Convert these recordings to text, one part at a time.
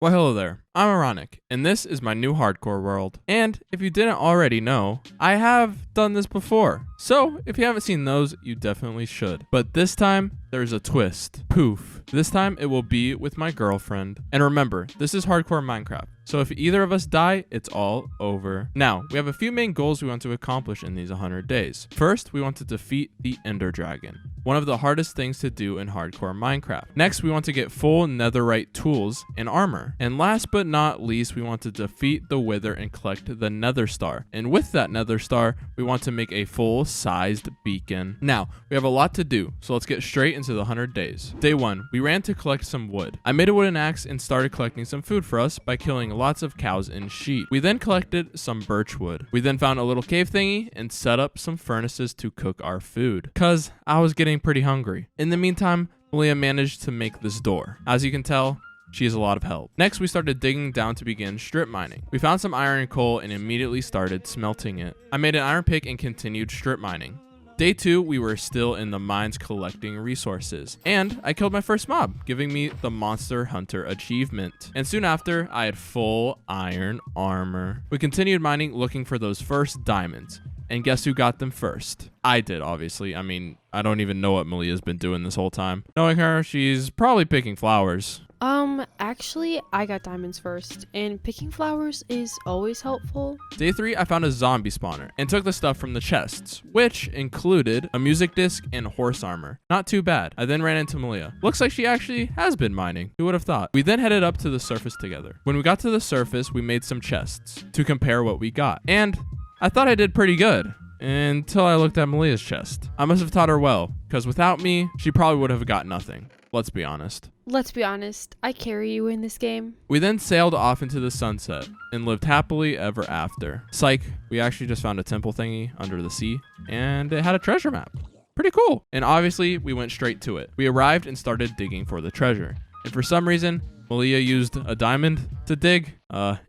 Well, hello there. I'm Ironiq, and this is my new hardcore world. And if you didn't already know, I have done this before. So if you haven't seen those, you definitely should. But this time, there's a twist. Poof. This time, it will be with my girlfriend. And remember, this is hardcore Minecraft. So if either of us die, it's all over. Now, we have a few main goals we want to accomplish in these 100 days. First, we want to defeat the Ender Dragon, one of the hardest things to do in hardcore Minecraft. Next, we want to get full netherite tools and armor. And last but not least, we want to defeat the Wither and collect the Nether Star. And with that Nether Star, we want to make a full-sized beacon. Now, we have a lot to do, so let's get straight into the 100 days. Day 1, we ran to collect some wood. I made a wooden axe and started collecting some food for us by killing lots of cows and sheep. We then collected some birch wood. We then found a little cave thingy and set up some furnaces to cook our food, cause I was getting pretty hungry. In the meantime, Malia managed to make this door. As you can tell, she has a lot of help. Next, we started digging down to begin strip mining. We found some iron and coal and immediately started smelting it. I made an iron pick and continued strip mining. Day 2, we were still in the mines collecting resources, and I killed my first mob, giving me the Monster Hunter achievement. And soon after, I had full iron armor. We continued mining, looking for those first diamonds. And guess who got them first? I did, obviously. I mean, I don't even know what Malia's been doing this whole time. Knowing her, she's probably picking flowers. Actually, I got diamonds first, and picking flowers is always helpful. Day 3, I found a zombie spawner and took the stuff from the chests, which included a music disc and horse armor. Not too bad. I then ran into Malia. Looks like she actually has been mining. Who would have thought? We then headed up to the surface together. When we got to the surface, we made some chests to compare what we got. And I thought I did pretty good until I looked at Malia's chest. I must have taught her well, because without me, she probably would have got nothing. Let's be honest. Let's be honest, I carry you in this game. We then sailed off into the sunset and lived happily ever after. Psych, we actually just found a temple thingy under the sea, and it had a treasure map. Pretty cool. And obviously, we went straight to it. We arrived and started digging for the treasure. And for some reason, Malia used a diamond to dig.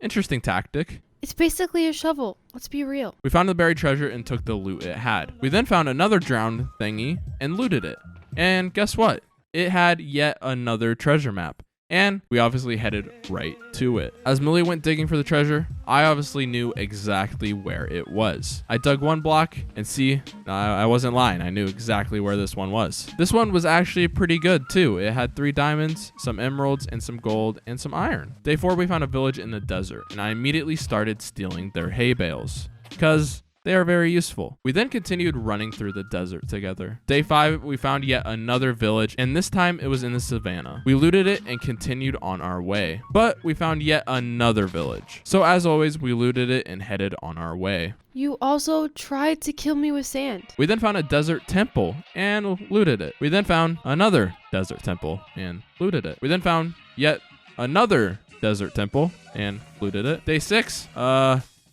Interesting tactic. It's basically a shovel. Let's be real. We found the buried treasure and took the loot it had. We then found another drowned thingy and looted it. And guess what? It had yet another treasure map. And we obviously headed right to it. As Malia went digging for the treasure, I obviously knew exactly where it was. I dug one block and see, I wasn't lying. I knew exactly where this one was. This one was actually pretty good too. It had 3 diamonds, some emeralds, and some gold, and some iron. Day 4, we found a village in the desert, and I immediately started stealing their hay bales, because they are very useful. We then continued running through the desert together. Day 5, we found yet another village, and this time it was in the savannah. We looted it and continued on our way. But we found yet another village. So as always, we looted it and headed on our way. You also tried to kill me with sand. We then found a desert temple and looted it. We then found another desert temple and looted it. We then found yet another desert temple and looted it. Day 6,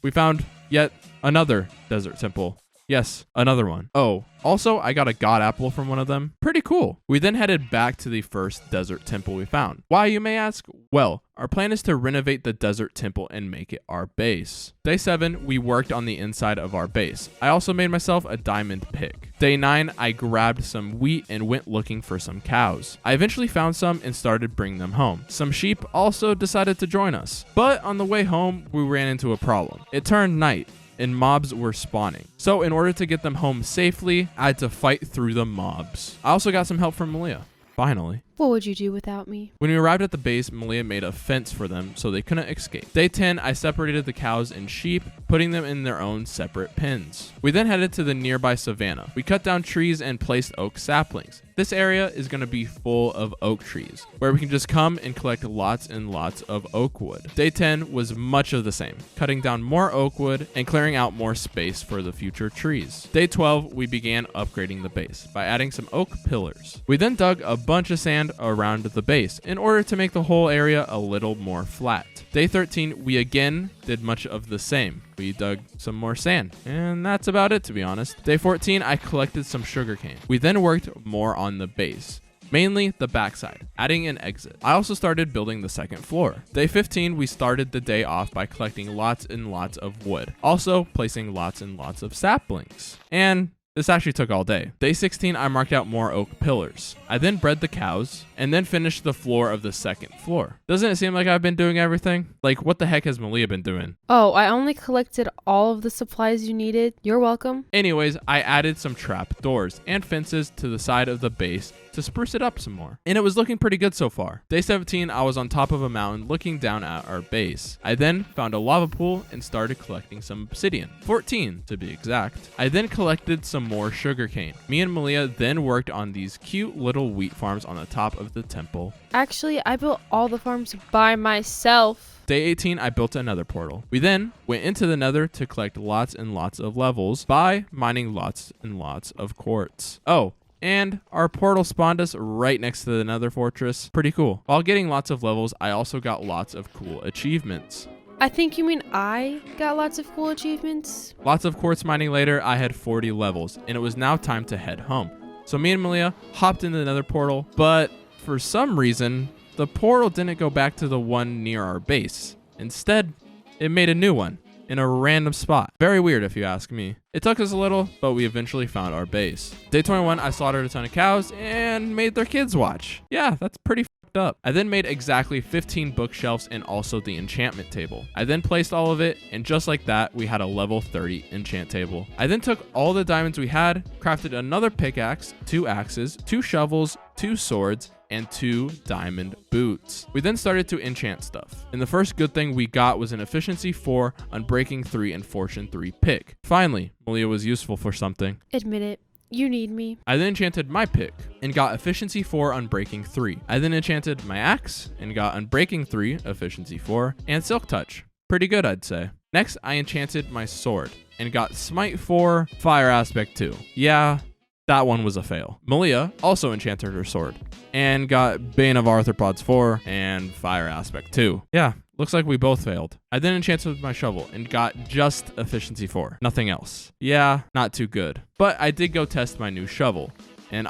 we found yet another desert temple. Yes, another one. Oh, also, I got a god apple from one of them. Pretty cool. We then headed back to the first desert temple we found. Why, you may ask? Well, our plan is to renovate the desert temple and make it our base. Day 7, we worked on the inside of our base. I also made myself a diamond pick. Day 9, I grabbed some wheat and went looking for some cows. I eventually found some and started bringing them home. Some sheep also decided to join us. But on the way home, we ran into a problem. It turned night, and mobs were spawning. So in order to get them home safely, I had to fight through the mobs. I also got some help from Malia. Finally. What would you do without me? When we arrived at the base, Malia made a fence for them so they couldn't escape. Day 10, I separated the cows and sheep, putting them in their own separate pens. We then headed to the nearby savannah. We cut down trees and placed oak saplings. This area is going to be full of oak trees, where we can just come and collect lots and lots of oak wood. Day 10 was much of the same, cutting down more oak wood and clearing out more space for the future trees. Day 12, we began upgrading the base by adding some oak pillars. We then dug a bunch of sand around the base in order to make the whole area a little more flat. Day 13, we again did much of the same. We dug some more sand, and that's about it, to be honest. Day 14, I collected some sugarcane. We then worked more on the base, mainly the backside, adding an exit. I also started building the second floor. Day 15, we started the day off by collecting lots and lots of wood, also placing lots and lots of saplings. And This actually took all day. Day 16, I marked out more oak pillars. I then bred the cows and then finished the floor of the second floor. Doesn't it seem like I've been doing everything? Like, what the heck has Malia been doing? Oh, I only collected all of the supplies you needed. You're welcome. Anyways, I added some trap doors and fences to the side of the base to spruce it up some more. And it was looking pretty good so far. Day 17, I was on top of a mountain looking down at our base. I then found a lava pool and started collecting some obsidian. 14 to be exact. I then collected some more sugarcane. Me and Malia then worked on these cute little wheat farms on the top of the temple. Actually, I built all the farms by myself. Day 18, I built another portal. We then went into the nether to collect lots and lots of levels by mining lots and lots of quartz. Oh, and our portal spawned us right next to the nether fortress. Pretty cool. While getting lots of levels, I also got lots of cool achievements. I think you mean I got lots of cool achievements. Lots of quartz mining later, I had 40 levels, and it was now time to head home. So me and Malia hopped into the nether portal, but for some reason, the portal didn't go back to the one near our base. Instead, it made a new one in a random spot. Very weird if you ask me. It took us a little, but we eventually found our base. Day 21, I slaughtered a ton of cows and made their kids watch. Yeah, that's pretty fucked up. I then made exactly 15 bookshelves and also the enchantment table. I then placed all of it, and just like that, we had a level 30 enchant table. I then took all the diamonds we had, crafted another pickaxe, 2 axes, 2 shovels, 2 swords, and 2 diamond boots. We then started to enchant stuff. And the first good thing we got was an efficiency 4, unbreaking 3, and fortune 3 pick. Finally, Malia was useful for something. Admit it. You need me. I then enchanted my pick and got efficiency 4, unbreaking 3. I then enchanted my axe and got unbreaking 3, efficiency 4, and silk touch. Pretty good, I'd say. Next, I enchanted my sword and got smite 4, fire aspect 2. Yeah, that one was a fail. Malia also enchanted her sword and got Bane of Arthropods 4 and fire aspect 2. Yeah, looks like we both failed. I then enchanted my shovel and got just efficiency 4, nothing else. Yeah, not too good. But I did go test my new shovel, and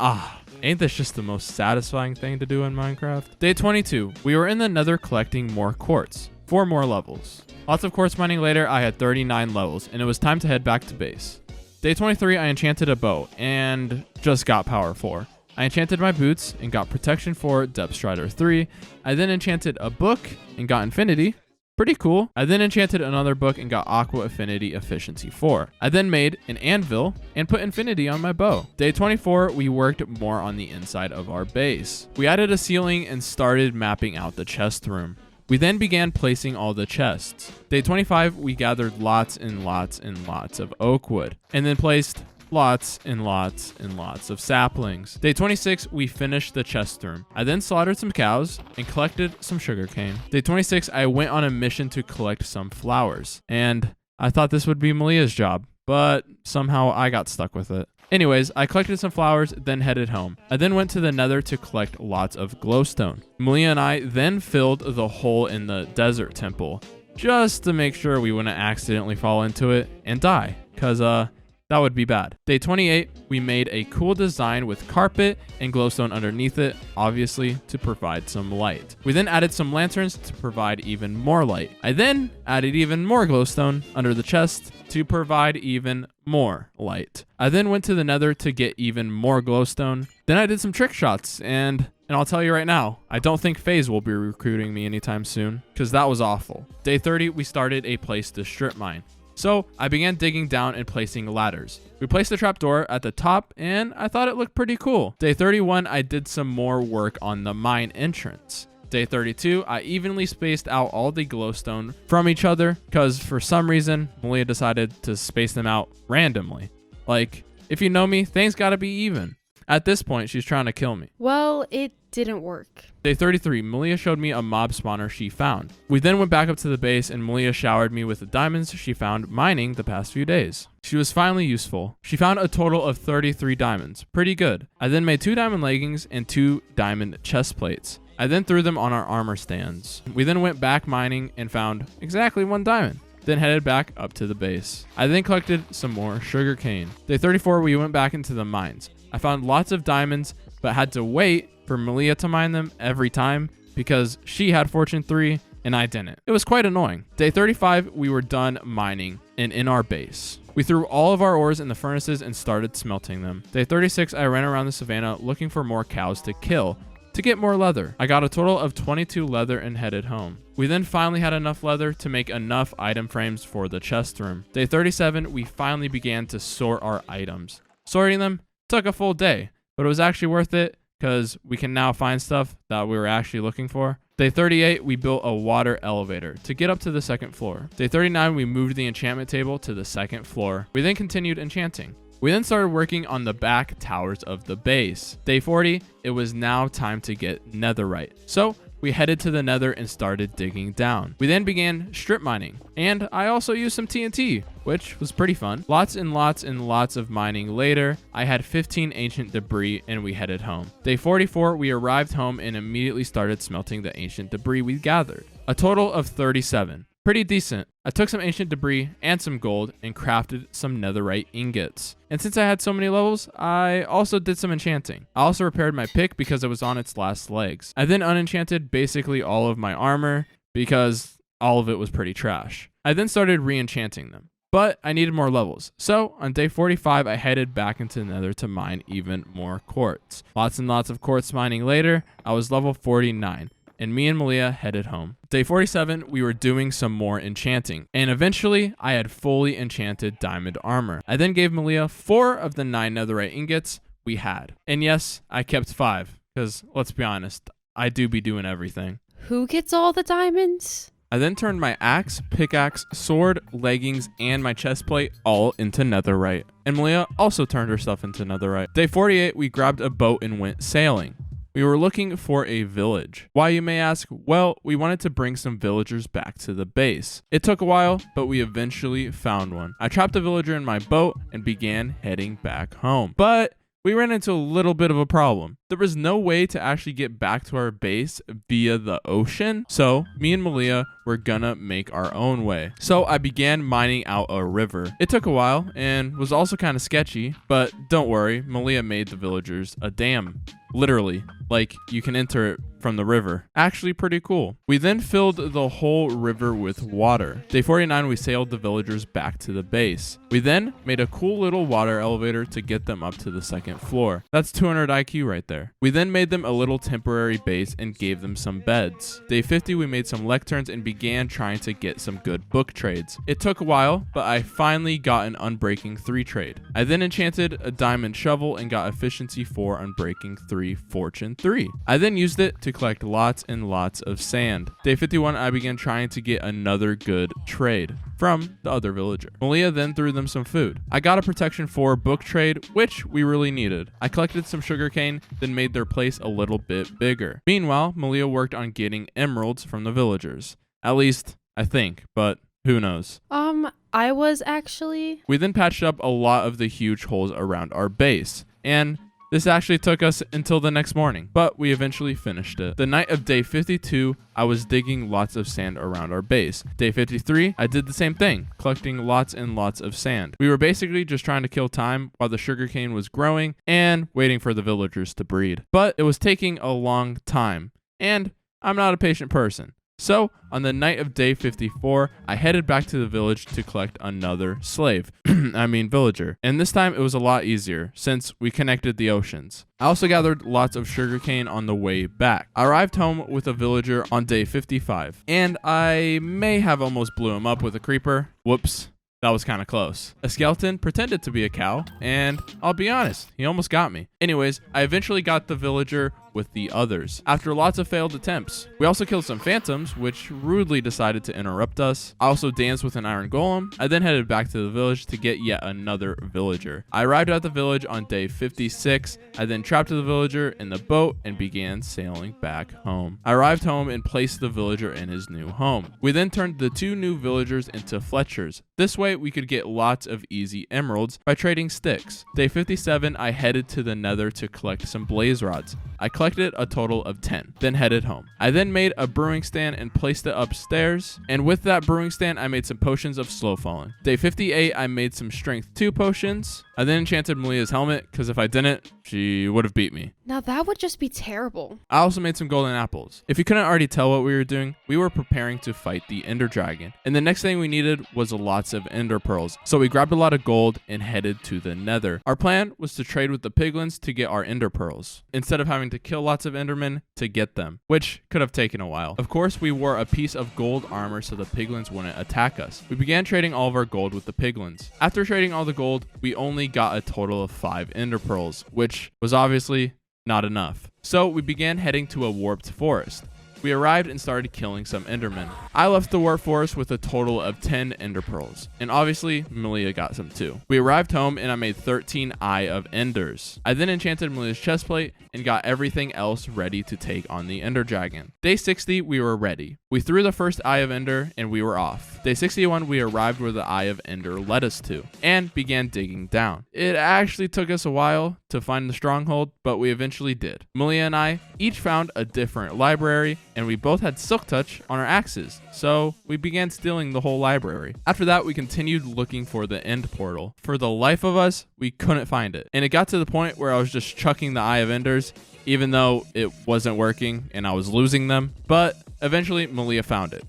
ain't this just the most satisfying thing to do in Minecraft? Day 22, we were in the nether collecting more quartz, 4 more levels. Lots of quartz mining later, I had 39 levels, and it was time to head back to base. Day 23, I enchanted a bow and just got power 4. I enchanted my boots and got protection 4, depth strider 3. I then enchanted a book and got infinity. Pretty cool. I then enchanted another book and got aqua affinity efficiency 4. I then made an anvil and put infinity on my bow. Day 24, we worked more on the inside of our base. We added a ceiling and started mapping out the chest room. We then began placing all the chests. Day 25, we gathered lots and lots and lots of oak wood and then placed lots and lots and lots of saplings. Day 26, we finished the chest room. I then slaughtered some cows and collected some sugarcane. Day 26, I went on a mission to collect some flowers, and I thought this would be Malia's job, but somehow I got stuck with it. Anyways, I collected some flowers, then headed home. I then went to the nether to collect lots of glowstone. Malia and I then filled the hole in the desert temple just to make sure we wouldn't accidentally fall into it and die, because that would be bad. Day 28, we made a cool design with carpet and glowstone underneath it, obviously to provide some light. We then added some lanterns to provide even more light. I then added even more glowstone under the chest to provide even more light. I then went to the nether to get even more glowstone. Then I did some trick shots, and I'll tell you right now, I don't think FaZe will be recruiting me anytime soon, because that was awful. Day 30, we started a place to strip mine. So I began digging down and placing ladders. We placed the trapdoor at the top, and I thought it looked pretty cool. Day 31, I did some more work on the mine entrance. Day 32, I evenly spaced out all the glowstone from each other, because for some reason, Malia decided to space them out randomly. Like, if you know me, things gotta be even. At this point, she's trying to kill me. Well, it didn't work. Day 33, Malia showed me a mob spawner she found. We then went back up to the base, and Malia showered me with the diamonds she found mining the past few days. She was finally useful. She found a total of 33 diamonds. Pretty good. I then made 2 diamond leggings and 2 diamond chest plates. I then threw them on our armor stands. We then went back mining and found exactly 1 diamond. Then headed back up to the base. I then collected some more sugarcane. Day 34, we went back into the mines. I found lots of diamonds, but had to wait for Malia to mine them every time because she had fortune 3 and I didn't. It was quite annoying. Day 35, we were done mining and in our base. We threw all of our ores in the furnaces and started smelting them. Day 36, I ran around the savannah looking for more cows to kill to get more leather. I got a total of 22 leather and headed home. We then finally had enough leather to make enough item frames for the chest room. Day 37, we finally began to sort our items. Sorting them took a full day, but it was actually worth it because we can now find stuff that we were actually looking for. Day 38, we built a water elevator to get up to the second floor. Day 39, we moved the enchantment table to the second floor. We then continued enchanting. We then started working on the back towers of the base. Day 40, it was now time to get netherite. So we headed to the nether and started digging down. We then began strip mining, and I also used some TNT, which was pretty fun. Lots and lots and lots of mining later, I had 15 ancient debris and we headed home. Day 44, we arrived home and immediately started smelting the ancient debris we gathered. A total of 37. Pretty decent. I took some ancient debris and some gold and crafted some netherite ingots. And since I had so many levels, I also did some enchanting. I also repaired my pick because it was on its last legs. I then unenchanted basically all of my armor because all of it was pretty trash. I then started re-enchanting them, but I needed more levels. So on day 45, I headed back into the nether to mine even more quartz. Lots and lots of quartz mining later, I was level 49. And me and Malia headed home. Day 47, we were doing some more enchanting, and eventually I had fully enchanted diamond armor. I then gave Malia 4 of the 9 netherite ingots we had. And yes, I kept 5, because let's be honest, I do be doing everything. Who gets all the diamonds? I then turned my axe, pickaxe, sword, leggings, and my chest plate all into netherite. And Malia also turned her stuff into netherite. Day 48, we grabbed a boat and went sailing. We were looking for a village. Why, you may ask? Well, we wanted to bring some villagers back to the base. It took a while, but we eventually found one. I trapped a villager in my boat and began heading back home. But we ran into a little bit of a problem. There was no way to actually get back to our base via the ocean. So me and Malia were gonna make our own way. So I began mining out a river. It took a while and was also kind of sketchy, but don't worry, Malia made the villagers a dam. Literally, like you can enter it from the river. Actually pretty cool. We then filled the whole river with water. Day 49, we sailed the villagers back to the base. We then made a cool little water elevator to get them up to the second floor. That's 200 IQ right there. We then made them a little temporary base and gave them some beds. Day 50, we made some lecterns and began trying to get some good book trades. It took a while, but I finally got an Unbreaking 3 trade. I then enchanted a diamond shovel and got efficiency 4 Unbreaking 3 Fortune 3. I then used it to collect lots and lots of sand. Day 51, I began trying to get another good trade from the other villager. Malia then threw them some food. I got a protection 4 book trade, which we really needed. I collected some sugarcane, then made their place a little bit bigger. Meanwhile, Malia worked on getting emeralds from the villagers. At least, I think, but who knows? I was actually... We then patched up a lot of the huge holes around our base, and this actually took us until the next morning, but we eventually finished it. The night of day 52, I was digging lots of sand around our base. Day 53, I did the same thing, collecting lots and lots of sand. We were basically just trying to kill time while the sugarcane was growing and waiting for the villagers to breed. But it was taking a long time, and I'm not a patient person. So, on the night of day 54, I headed back to the village to collect another slave. Villager. And this time it was a lot easier since we connected the oceans. I also gathered lots of sugarcane on the way back. I arrived home with a villager on day 55, and I may have almost blew him up with a creeper. Whoops. That was kind of close. A skeleton pretended to be a cow, and I'll be honest, he almost got me. Anyways, I eventually got the villager with the others after lots of failed attempts. We also killed some phantoms, which rudely decided to interrupt us. I also danced with an iron golem. I then headed back to the village to get yet another villager. I arrived at the village on day 56. I then trapped the villager in the boat and began sailing back home. I arrived home and placed the villager in his new home. We then turned the 2 new villagers into Fletchers. This way we could get lots of easy emeralds by trading sticks. Day 57, I headed to the nether to collect some blaze rods. I collected a total of 10, then headed home. I then made a brewing stand and placed it upstairs, and with that brewing stand, I made some potions of slow falling. Day 58, I made some strength 2 potions. I then enchanted Malia's helmet, because if I didn't, she would have beat me. Now that would just be terrible. I also made some golden apples. If you couldn't already tell what we were doing, we were preparing to fight the ender dragon. And the next thing we needed was lots of ender pearls. So we grabbed a lot of gold and headed to the nether. Our plan was to trade with the piglins to get our ender pearls, instead of having to kill lots of endermen to get them, which could have taken a while. Of course, we wore a piece of gold armor so the piglins wouldn't attack us. We began trading all of our gold with the piglins. After trading all the gold, we only got a total of 5 ender pearls, which was obviously not enough. So we began heading to a warped forest. We arrived and started killing some endermen. I left the warped forest with a total of 10 ender pearls, and obviously Malia got some too. We arrived home and I made 13 Eye of Enders. I then enchanted Malia's chestplate and got everything else ready to take on the ender dragon. Day 60, we were ready. We threw the first Eye of Ender and we were off. Day 61, we arrived where the Eye of Ender led us to and began digging down. It actually took us a while to find the stronghold, but we eventually did. Malia and I each found a different library, and we both had silk touch on our axes, so we began stealing the whole library. After that, we continued looking for the end portal. For the life of us, we couldn't find it, and it got to the point where I was just chucking the Eye of Enders, even though it wasn't working and I was losing them. But eventually Malia found it.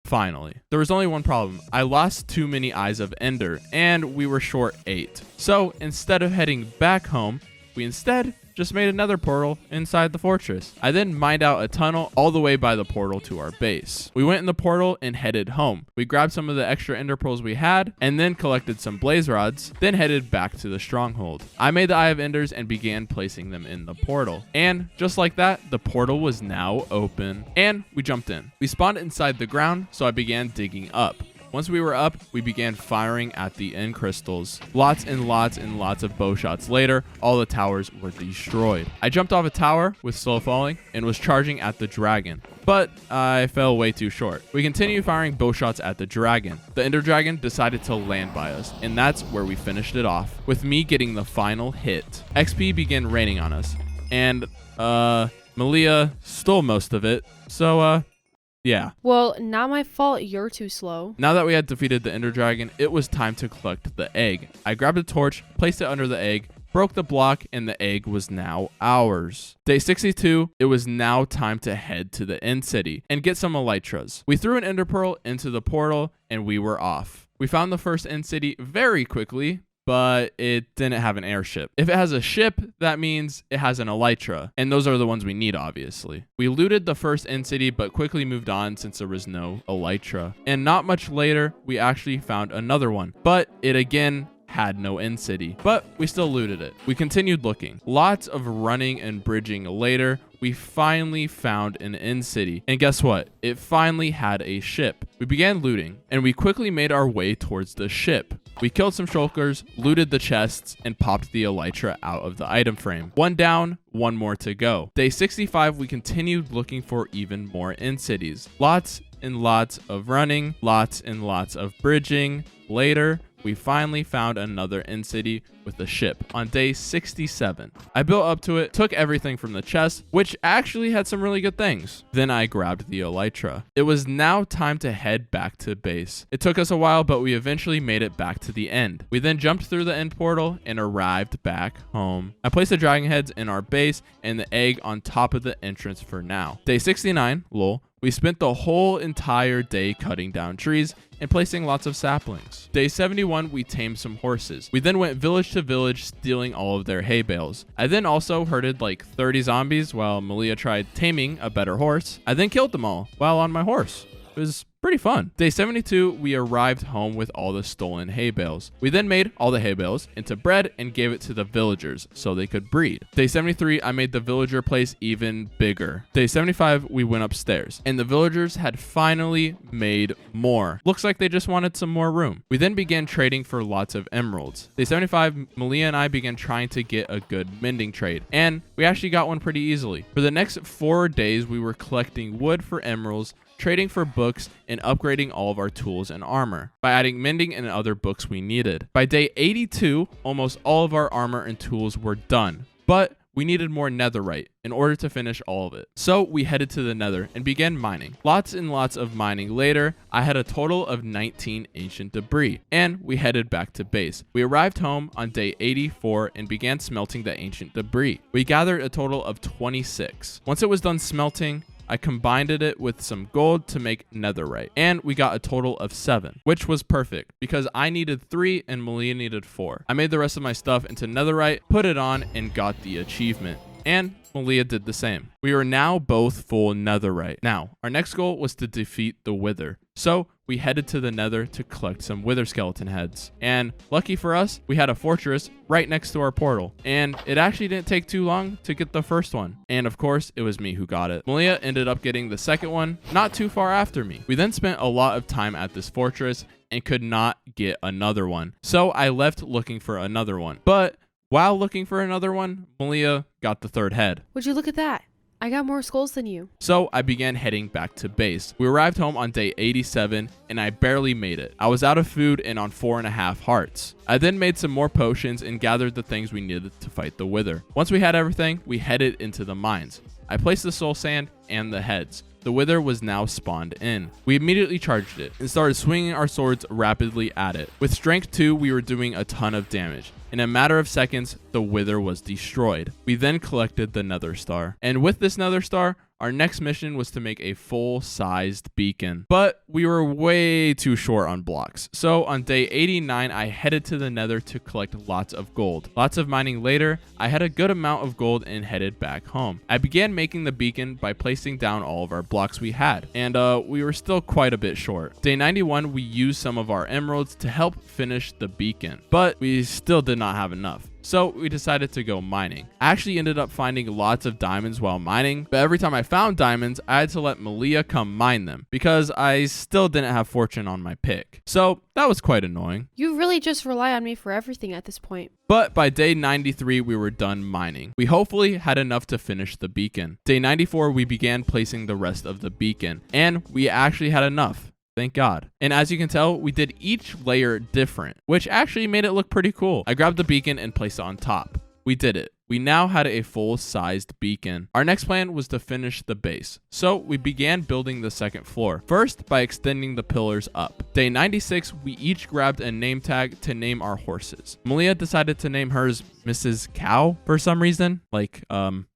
Finally. There was only one problem. I lost too many Eyes of Ender, and we were short 8. So instead of heading back home, we instead just made another portal inside the fortress. I then mined out a tunnel all the way by the portal to our base. We went in the portal and headed home. We grabbed some of the extra ender pearls we had and then collected some blaze rods, then headed back to the stronghold. I made the Eye of Enders and began placing them in the portal. And just like that, the portal was now open and we jumped in. We spawned inside the ground, so I began digging up. Once we were up, we began firing at the end crystals. Lots and lots and lots of bow shots later, all the towers were destroyed. I jumped off a tower with slow falling and was charging at the dragon, but I fell way too short. We continued firing bow shots at the dragon. The ender dragon decided to land by us, and that's where we finished it off, with me getting the final hit. XP began raining on us, and Malia stole most of it, so yeah. Well, not my fault you're too slow. Now that we had defeated the ender dragon, it was time to collect the egg. I grabbed a torch, placed it under the egg, broke the block, and the egg was now ours. Day 62, it was now time to head to the end city and get some elytras. We threw an ender pearl into the portal and we were off. We found the first end city very quickly, but it didn't have an airship. If it has a ship, that means it has an elytra, and those are the ones we need, obviously. We looted the first end city, but quickly moved on since there was no elytra. And not much later, we actually found another one, but it again had no end city, but we still looted it. We continued looking. Lots of running and bridging later, we finally found an end city. And guess what? It finally had a ship. We began looting, and we quickly made our way towards the ship. We killed some shulkers, looted the chests, and popped the elytra out of the item frame. One down, one more to go. Day 65, we continued looking for even more end cities. Lots and lots of running, lots and lots of bridging. Later, we finally found another end city with a ship on day 67. I built up to it, took everything from the chest, which actually had some really good things. Then I grabbed the elytra. It was now time to head back to base. It took us a while, but we eventually made it back to the end. We then jumped through the end portal and arrived back home. I placed the dragon heads in our base and the egg on top of the entrance for now. Day 69, lol. We spent the whole entire day cutting down trees and placing lots of saplings. Day 71, we tamed some horses. We then went village to village, stealing all of their hay bales. I then also herded like 30 zombies while Malia tried taming a better horse. I then killed them all while on my horse. It was pretty fun. Day 72, we arrived home with all the stolen hay bales. We then made all the hay bales into bread and gave it to the villagers so they could breed. Day 73, I made the villager place even bigger. Day 75, we went upstairs and the villagers had finally made more. Looks like they just wanted some more room. We then began trading for lots of emeralds. Day 75, Malia and I began trying to get a good mending trade, and we actually got one pretty easily. For the next 4 days, we were collecting wood for emeralds, trading for books, and upgrading all of our tools and armor by adding mending and other books we needed. By day 82, almost all of our armor and tools were done, but we needed more netherite in order to finish all of it. So we headed to the nether and began mining. Lots and lots of mining later, I had a total of 19 ancient debris, and we headed back to base. We arrived home on day 84 and began smelting the ancient debris. We gathered a total of 26. Once it was done smelting, I combined it with some gold to make netherite, and we got a total of 7, which was perfect because I needed 3 and Malia needed 4. I made the rest of my stuff into netherite, put it on, and got the achievement. And Malia did the same. We were now both full netherite. Now, our next goal was to defeat the Wither. So we headed to the nether to collect some wither skeleton heads. And lucky for us, we had a fortress right next to our portal. And it actually didn't take too long to get the first one. And of course, it was me who got it. Malia ended up getting the second one not too far after me. We then spent a lot of time at this fortress and could not get another one. So I left looking for another one. But while looking for another one, Malia got the third head. Would you look at that? I got more skulls than you. So I began heading back to base. We arrived home on day 87 and I barely made it. I was out of food and on 4.5 hearts. I then made some more potions and gathered the things we needed to fight the Wither. Once we had everything, we headed into the mines. I placed the soul sand and the heads. The Wither was now spawned in. We immediately charged it and started swinging our swords rapidly at it. With strength 2, we were doing a ton of damage. In a matter of seconds, the Wither was destroyed. We then collected the Nether Star. And with this Nether Star, our next mission was to make a full-sized beacon. But we were way too short on blocks. So on day 89, I headed to the Nether to collect lots of gold. Lots of mining later, I had a good amount of gold and headed back home. I began making the beacon by placing down all of our blocks we had. And we were still quite a bit short. Day 91, we used some of our emeralds to help finish the beacon. But we still did not have enough. So we decided to go mining. I actually ended up finding lots of diamonds while mining, but every time I found diamonds, I had to let Malia come mine them because I still didn't have fortune on my pick. So that was quite annoying. You really just rely on me for everything at this point. But by day 93, we were done mining. We hopefully had enough to finish the beacon. Day 94, we began placing the rest of the beacon, and we actually had enough. Thank God. And as you can tell, we did each layer different, which actually made it look pretty cool. I grabbed the beacon and placed it on top. We did it. We now had a full-sized beacon. Our next plan was to finish the base. So we began building the second floor. First, by extending the pillars up. Day 96, we each grabbed a name tag to name our horses. Malia decided to name hers Mrs. Cow for some reason.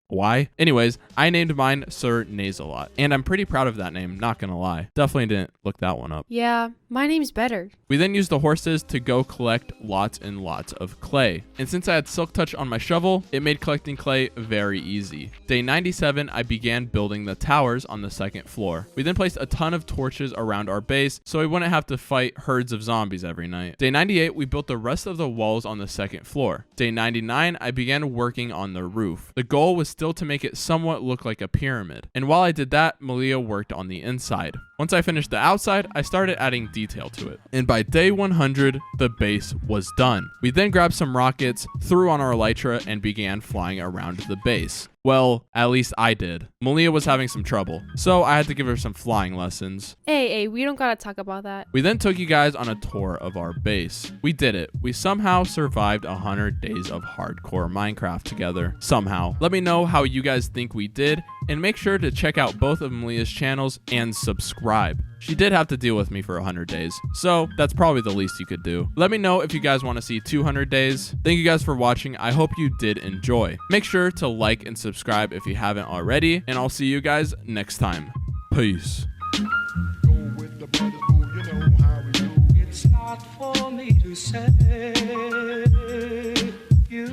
Why? Anyways, I named mine Sir Nasalot, and I'm pretty proud of that name, not gonna lie. Definitely didn't look that one up. Yeah, my name's better. We then used the horses to go collect lots and lots of clay. And since I had Silk Touch on my shovel, it made collecting clay very easy. Day 97, I began building the towers on the second floor. We then placed a ton of torches around our base so we wouldn't have to fight herds of zombies every night. Day 98, we built the rest of the walls on the second floor. Day 99, I began working on the roof. The goal was still to make it somewhat look like a pyramid. And while I did that, Malia worked on the inside. Once I finished the outside, I started adding detail to it. And by day 100, the base was done. We then grabbed some rockets, threw on our elytra, and began flying around the base. Well, at least I did. Malia was having some trouble, so I had to give her some flying lessons. Hey, we don't gotta talk about that. We then took you guys on a tour of our base. We did it. We somehow survived 100 days of hardcore Minecraft together. Somehow. Let me know how you guys think we did, and make sure to check out both of Malia's channels and subscribe. She did have to deal with me for 100 days, so that's probably the least you could do. Let me know if you guys want to see 200 days. Thank you guys for watching. I hope you did enjoy. Make sure to like and subscribe if you haven't already, and I'll see you guys next time. Peace. It's not for me to say you